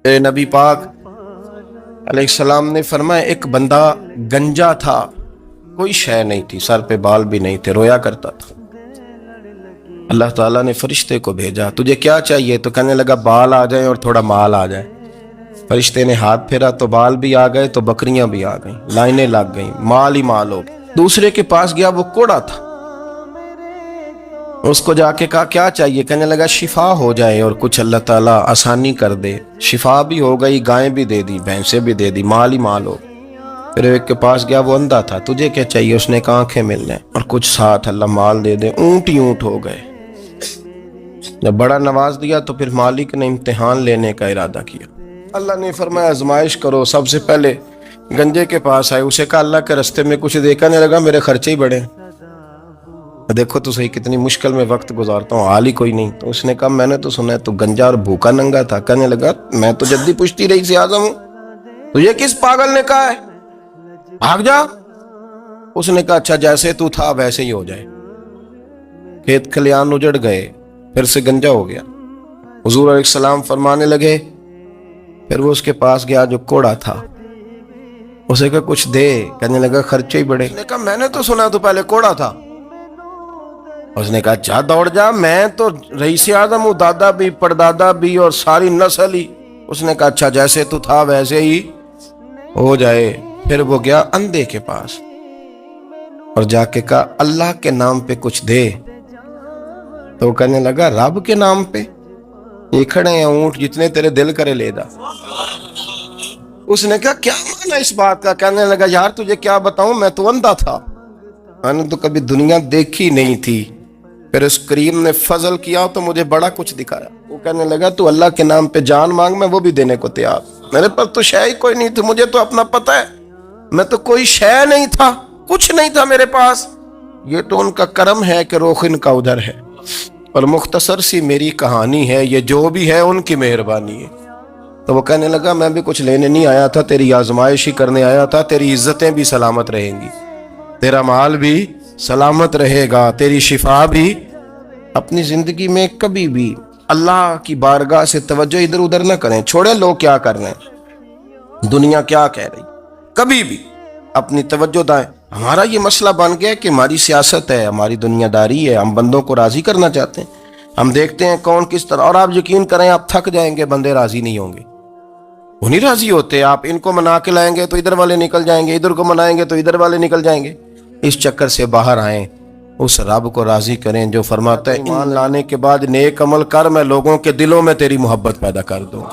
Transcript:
نبی پاک علیہ السلام نے فرمایا ایک بندہ گنجا تھا، کوئی شے نہیں تھی، سر پہ بال بھی نہیں تھے، رویا کرتا تھا۔ اللہ تعالیٰ نے فرشتے کو بھیجا، تجھے کیا چاہیے؟ تو کہنے لگا بال آ جائیں اور تھوڑا مال آ جائے۔ فرشتے نے ہاتھ پھیرا تو بال بھی آ گئے، تو بکریاں بھی آ گئیں، لائنیں لگ گئیں، مال ہی مال ہو گئے۔ دوسرے کے پاس گیا، وہ کوڑا تھا، اس کو جا کے کہا کیا چاہیے؟ کہنے لگا شفا ہو جائے اور کچھ اللہ تعالیٰ آسانی کر دے۔ شفا بھی ہو گئی، گائیں بھی دے دی، بھینسیں بھی دے دی، مال ہی مال ہو۔ پھر ایک کے پاس گیا، وہ اندھا تھا، تجھے کیا چاہیے؟ اس نے کہا آنکھیں مل جائیں اور کچھ ساتھ اللہ مال دے دے۔ اونٹ ہی اونٹ ہو گئے۔ جب بڑا نواز دیا تو پھر مالک نے امتحان لینے کا ارادہ کیا۔ اللہ نے فرمایا آزمائش کرو۔ سب سے پہلے گنجے کے پاس آئے، اسے کہا اللہ کے رستے میں کچھ دیکھا نہیں لگا، میرے خرچے ہی بڑے، دیکھو تو صحیح کتنی مشکل میں وقت گزارتا ہوں، حال ہی کوئی نہیں۔ تو اس نے کہا میں نے تو سنا ہے تو گنجا اور بھوکا ننگا تھا۔ کہنے لگا میں تو جدی پشتی رئیس اعظم ہوں، تجھے کس پاگل نے کہا ہے؟ بھاگ جا۔ اس نے کہا اچھا جیسے تو تھا ویسے ہی ہو جائے۔ کھیت کھلیان اجڑ گئے، پھر سے گنجا ہو گیا۔ حضور علیہ السلام فرمانے لگے، پھر وہ اس کے پاس گیا جو کوڑا تھا، اسے کہا کچھ دے۔ کہنے لگا خرچے ہی بڑے۔ اس نے کہا میں نے تو سنا تو پہلے کوڑا تھا۔ اس نے کہا جا دوڑ جا، میں تو رئیس اعظم ہوں، دادا بھی پردادا بھی اور ساری نسل ہی۔ اس نے کہا اچھا جیسے تو تھا ویسے ہی ہو جائے۔ پھر وہ گیا اندھے کے پاس اور جا کے کہا اللہ کے نام پہ کچھ دے۔ تو وہ کہنے لگا رب کے نام پہ؟ یہ کھڑے ہیں اونٹ، جتنے تیرے دل کرے لے دا۔ اس نے کہا کیا معنی اس بات کا؟ کہنے لگا یار تجھے کیا بتاؤں، میں تو اندھا تھا، میں نے تو کبھی دنیا دیکھی نہیں تھی، پھر اس کریم نے فضل کیا تو مجھے بڑا کچھ دکھایا۔ وہ کہنے لگا تو اللہ کے نام پہ جان مانگ، میں وہ بھی دینے کو تیار، میرے پاس تو شے ہی کوئی نہیں تھی، مجھے تو اپنا پتہ ہے، میں تو کوئی شے نہیں تھا، کچھ نہیں تھا میرے پاس۔ یہ تو ان کا کرم ہے کہ رخ ان کا ادھر ہے، اور مختصر سی میری کہانی ہے، یہ جو بھی ہے ان کی مہربانی ہے۔ تو وہ کہنے لگا میں بھی کچھ لینے نہیں آیا تھا، تیری آزمائش ہی کرنے آیا تھا، تیری عزتیں بھی سلامت رہیں گی، تیرا مال بھی سلامت رہے گا، تیری شفا بھی۔ اپنی زندگی میں کبھی بھی اللہ کی بارگاہ سے توجہ ادھر ادھر نہ کریں، چھوڑیں لوگ کیا کر رہے ہیں، دنیا کیا کہہ رہی، کبھی بھی اپنی توجہ دائیں۔ ہمارا یہ مسئلہ بن گیا کہ ہماری سیاست ہے، ہماری دنیا داری ہے، ہم بندوں کو راضی کرنا چاہتے ہیں، ہم دیکھتے ہیں کون کس طرح، اور آپ یقین کریں آپ تھک جائیں گے، بندے راضی نہیں ہوں گے، وہ نہیں راضی ہوتے۔ آپ ان کو منا کے لائیں گے تو ادھر والے نکل جائیں گے، ادھر کو منائیں گے تو ادھر والے نکل جائیں گے۔ اس چکر سے باہر آئیں، اس رب کو راضی کریں جو فرماتا ہے ایمان لانے کے بعد نیک عمل کر، میں لوگوں کے دلوں میں تیری محبت پیدا کر دوں۔